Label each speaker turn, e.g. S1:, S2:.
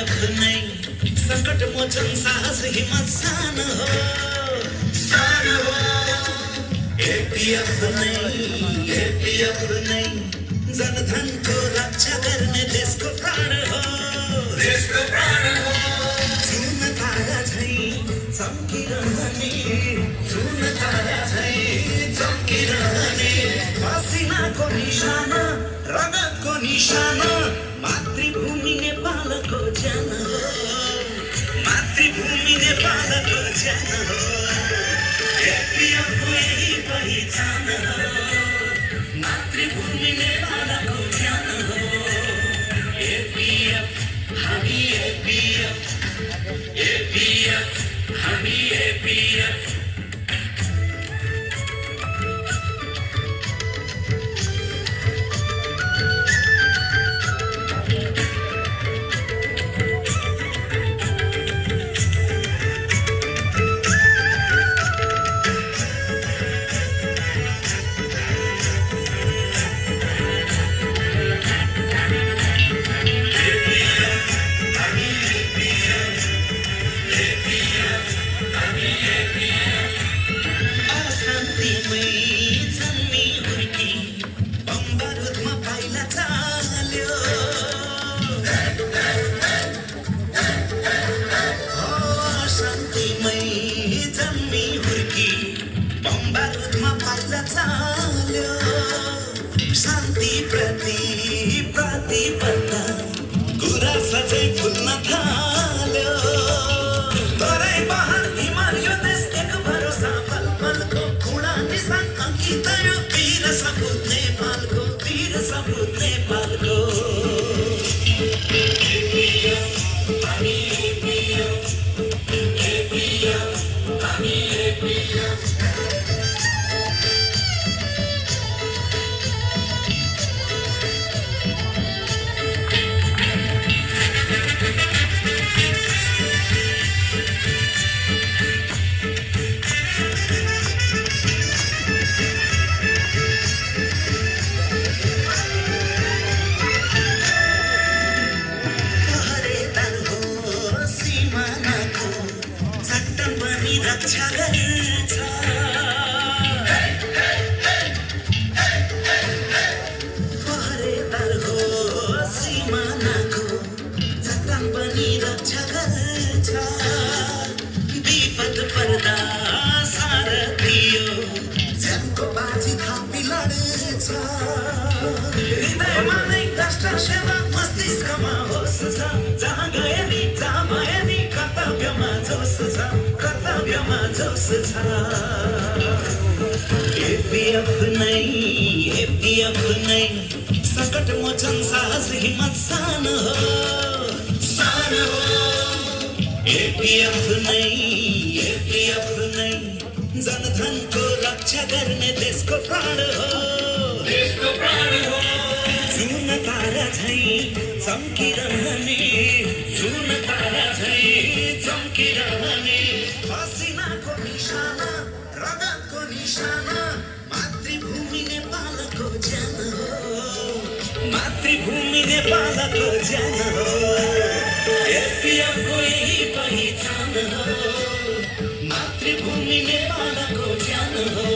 S1: आफ्नै सङ्कट मोचन साहस हिम्मत सान हो एपिएफ नै जनधनको रक्षा गर्ने देशको प्राण हो जुन तारा झै चम्किरहने पसिनाको निशाना रगतको निशाना मातृभूमि नेपालको ज्यान हो मातृभूमि नेपालको ज्यान हो एपिएफको यही पहिचान हो मातृभूमि नेपालको ज्यान हो एपिएफ हामी एपिएफ हामी एपिएफ शान्ति प्रति प्रतिबद्ध कुरा सजै फुल्न थाल्यो तरै बहार हिमाल यो देश एक भरोसा पल पलको खुडा निशान अंकित यो वीर सपूत नेपालको रक्षा गर्छ पहरेदार हो सिमानाको चट्टान पनि रक्षा गर्छ विपद पर्दा सारथियो ज्यानको बाजी थापी लड्छ हृदयमा नै राष्ट्र सेवा मस्तिष्कमा होस् छ जहाँ गए नि जहाँ भए नि कर्तव्यमा जोस छ एपिएफ नै सङ्कट मोचन साहस हिम्मत सान हो एपिएफ नै जनधनको रक्षा गर्ने देशको प्राण हो जुन तारा झै चम्किरहने पसिनाको निशाना रगतको निशाना मातृभूमि नेपालको ज्यान हो मातृभूमि नेपालको ज्यान हो एपिएफको यही पहिचान हो मातृभूमि नेपालको ज्यान हो